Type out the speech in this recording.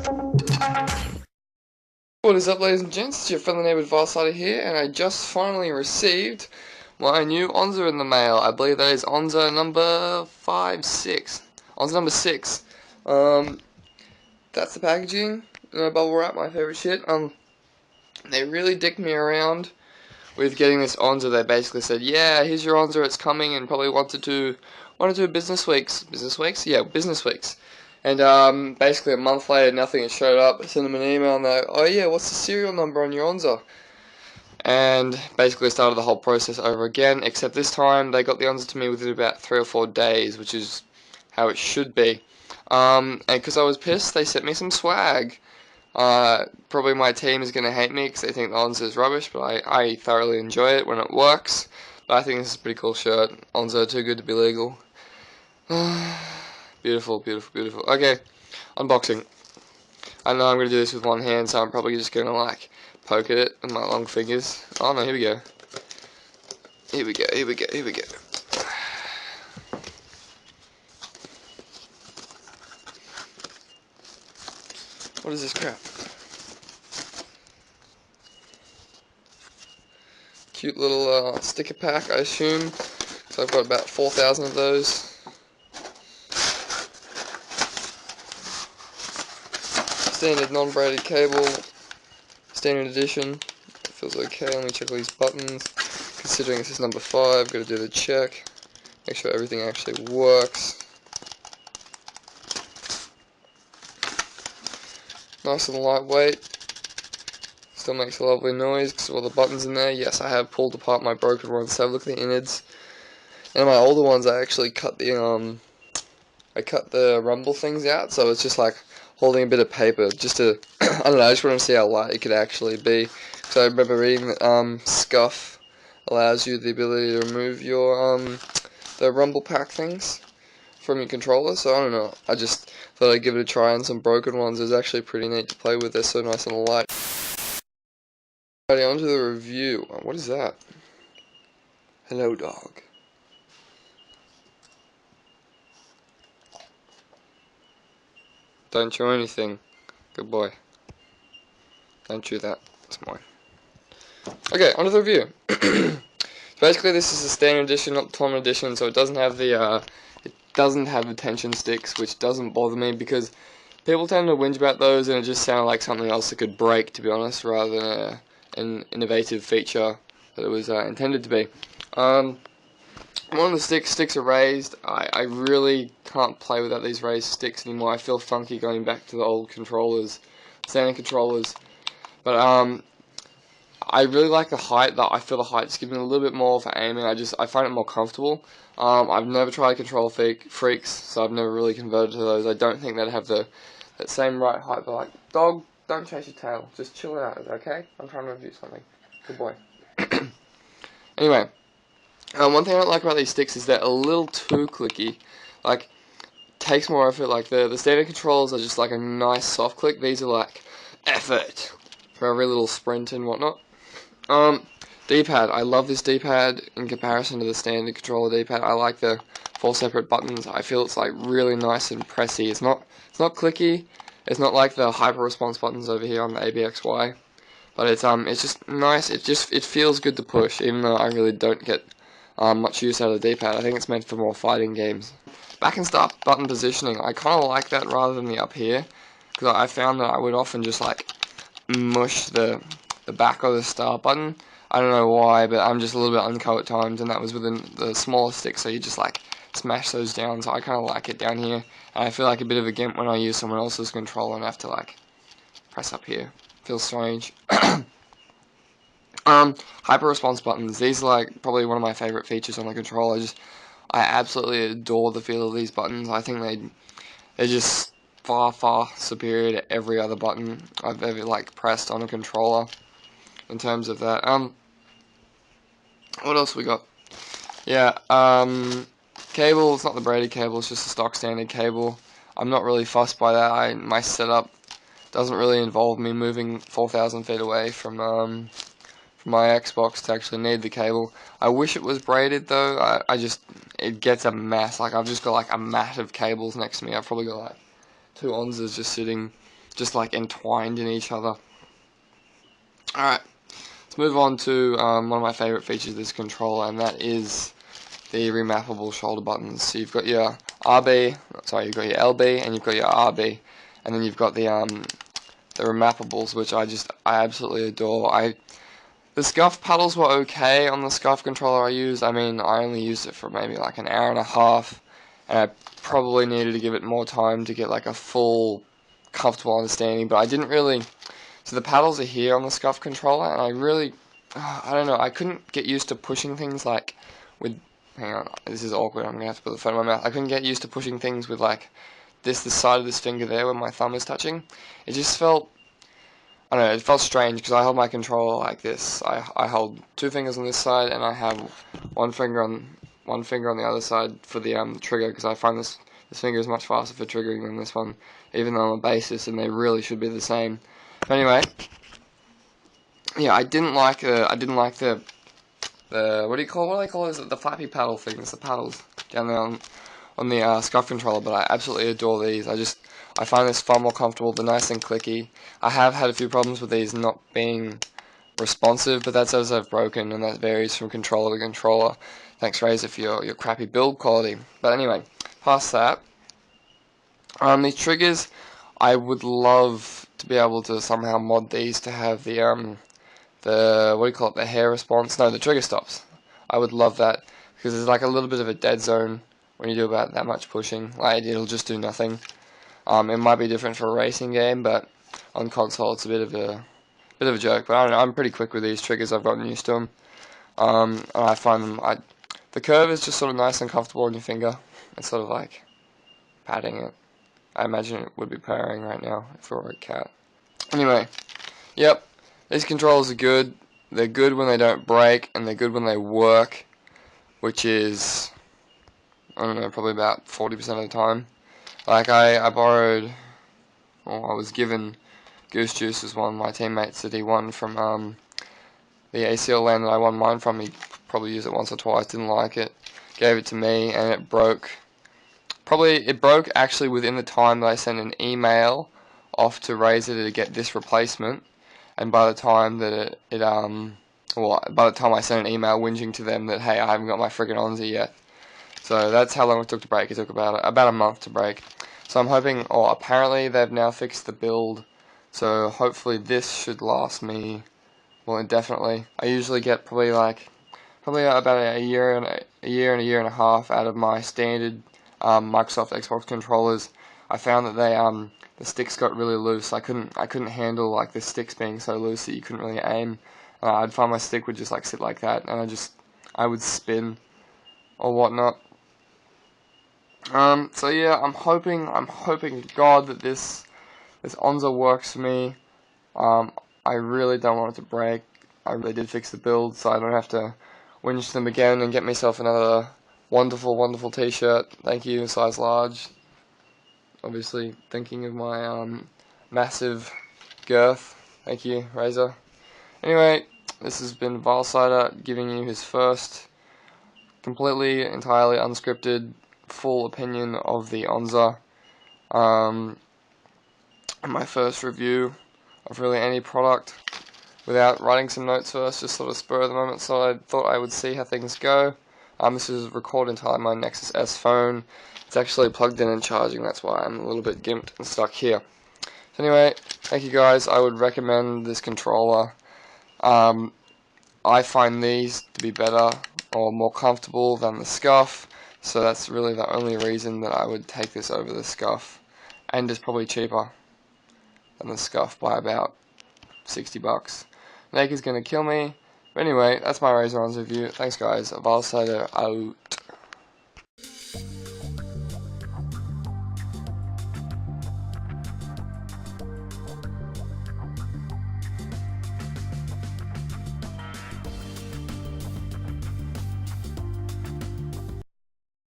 What is up, ladies and gents? It's your friendly neighbor Varsighter here, and I just finally received my new Onza in the mail. I believe that is Onza number 6. Onza number 6. That's the packaging. Bubble wrap, my favorite shit. They really dicked me around with getting this Onza. They basically said, yeah, here's your Onza, it's coming in probably 1 to 2 business weeks. Business weeks? Yeah, business weeks. And basically a month later, nothing had showed up. I sent them an email and they're, oh yeah, what's the serial number on your Onza? And basically started the whole process over again, except this time they got the Onza to me within about 3 or 4 days, which is how it should be. And because I was pissed, they sent me some swag. Probably my team is going to hate me because they think the Onza is rubbish, but I thoroughly enjoy it when it works. But I think this is a pretty cool shirt. Onza, too good to be legal. Beautiful, beautiful, beautiful. Okay, unboxing. I know I'm going to do this with one hand, so I'm probably just going to like poke at it with my long fingers. Oh no, here we go. Here we go, here we go, here we go. What is this crap? Cute little sticker pack, I assume. So I've got about 4,000 of those. Standard non-braided cable, standard edition. It feels okay. Let me check all these buttons. Considering this is number 5, got to do the check. Make sure everything actually works. Nice and lightweight. Still makes a lovely noise because of all the buttons in there. Yes, I have pulled apart my broken ones. So have a look at the innards. And my older ones, I actually cut the rumble things out. So it's just like holding a bit of paper, just to I don't know. I just want to see how light it could actually be. So I remember reading that scuff allows you the ability to remove your the rumble pack things from your controller. So I don't know. I just thought I'd give it a try on some broken ones. It's actually pretty neat to play with. They're so nice and light. Alrighty, on to the review. What is that? Hello, dog. Don't chew anything. Good boy. Don't chew that. It's mine. Okay, on to the review. Basically, this is a standard edition, not the Platinum edition, so it doesn't have the tension sticks, which doesn't bother me because people tend to whinge about those, and it just sounded like something else that could break, to be honest, rather than an innovative feature that it was intended to be. One of the sticks are raised. I really can't play without these raised sticks anymore. I feel funky going back to the old controllers, standard controllers. But I really like the height. I feel the height just gives me a little bit more for aiming. I find it more comfortable. I've never tried control freaks, so I've never really converted to those. I don't think they'd have that same right height. But like, dog, don't chase your tail. Just chill out, okay? I'm trying to review something. Good boy. Anyway. One thing I don't like about these sticks is they're a little too clicky. Like, takes more effort. Like, the standard controls are just like a nice soft click. These are like effort for every little sprint and whatnot. D-pad. I love this D-pad in comparison to the standard controller D-pad. I like the 4 separate buttons. I feel it's like really nice and pressy. It's not clicky. It's not like the hyper response buttons over here on the ABXY. But it's just nice. It feels good to push, even though I really don't get much use out of the D-pad. I think it's meant for more fighting games. Back and start button positioning, I kind of like that rather than the up here, because I found that I would often just like mush the back of the start button. I don't know why, but I'm just a little bit unco at times, and that was within the smaller stick, so you just like smash those down. So I kind of like it down here, and I feel like a bit of a gimp when I use someone else's controller and have to like press up here. Feels strange. Hyper response buttons. These are like probably one of my favorite features on the controller. I absolutely adore the feel of these buttons. I think they're just far superior to every other button I've ever like pressed on a controller in terms of that. What else we got? Yeah, cable. It's not the braided cable. It's just a stock standard cable. I'm not really fussed by that. My setup doesn't really involve me moving 4,000 feet away from my Xbox to actually need the cable. I wish it was braided though. It gets a mess. Like, I've just got like a mat of cables next to me. I've probably got like 2 Onzas just sitting just like entwined in each other. Alright, let's move on to one of my favorite features of this controller, and that is the remappable shoulder buttons. So you've got your RB, sorry, you've got your LB, and you've got your RB, and then you've got the remappables, which I absolutely adore. The scuff paddles were okay on the scuff controller I used. I mean, I only used it for maybe like an hour and a half, and I probably needed to give it more time to get like a full, comfortable understanding, but I didn't really. So the paddles are here on the scuff controller, and I don't know, I couldn't get used to pushing things like with, hang on, this is awkward, I'm going to have to put the phone in my mouth. I couldn't get used to pushing things with like the side of this finger there where my thumb is touching. It just felt, I don't know, it felt strange because I hold my controller like this. I hold two fingers on this side, and I have one finger on the other side for the trigger, because I find this finger is much faster for triggering than this one, even though I'm a bassist and they really should be the same. But anyway, yeah, I didn't like the what do they call it? The flappy paddle things, the paddles down there on the scuff controller. But I absolutely adore these. I find this far more comfortable. They're nice and clicky. I have had a few problems with these not being responsive, but that's as I've broken, and that varies from controller to controller. Thanks, Razer, for your crappy build quality. But anyway, past that, these triggers, I would love to be able to somehow mod these to have the what do you call it, the hair response? No, the trigger stops. I would love that, because there's like a little bit of a dead zone when you do about that much pushing. Like, it'll just do nothing. It might be different for a racing game, but on console it's a bit of a joke. But I don't know, I'm pretty quick with these triggers. I've gotten used to them. And I find them, the curve is just sort of nice and comfortable on your finger. It's sort of like patting it. I imagine it would be purring right now if it were a cat. Anyway, yep, these controllers are good. They're good when they don't break, and they're good when they work, which is, I don't know, probably about 40% of the time. Like, I borrowed, or I was given Goose Juice as one of my teammates that he won from the ACL land that I won mine from. He probably used it once or twice, didn't like it, gave it to me, and it broke. It broke actually within the time that I sent an email off to Razer to get this replacement, and by the time that by the time I sent an email whinging to them that, hey, I haven't got my friggin' Onza yet. So that's how long it took to break. It took about a month to break. So I'm hoping, or apparently they've now fixed the build, so hopefully this should last me, well, indefinitely. I usually get probably about a year and a year and a half out of my standard Microsoft Xbox controllers. I found that the sticks got really loose. I couldn't handle like the sticks being so loose that you couldn't really aim. I'd find my stick would just like sit like that, and I would spin or whatnot. So yeah, I'm hoping to God that this Onza works for me. I really don't want it to break. I really did fix the build, so I don't have to whinge them again and get myself another wonderful t-shirt. Thank you, size large. Obviously thinking of my massive girth. Thank you, Razer. Anyway, this has been Vilesider giving you his first completely, entirely unscripted, full opinion of the Onza. My first review of really any product without writing some notes first, just sort of spur of the moment, so I thought I would see how things go. This is recorded entirely on my Nexus S phone. It's actually plugged in and charging, that's why I'm a little bit gimped and stuck here. So anyway, thank you guys. I would recommend this controller. I find these to be better or more comfortable than the Scuff, so that's really the only reason that I would take this over the Scuff, and it's probably cheaper than the Scuff by about $60. Naked's gonna kill me. But anyway, that's my Razer Onza review. Thanks guys. Vilesider out.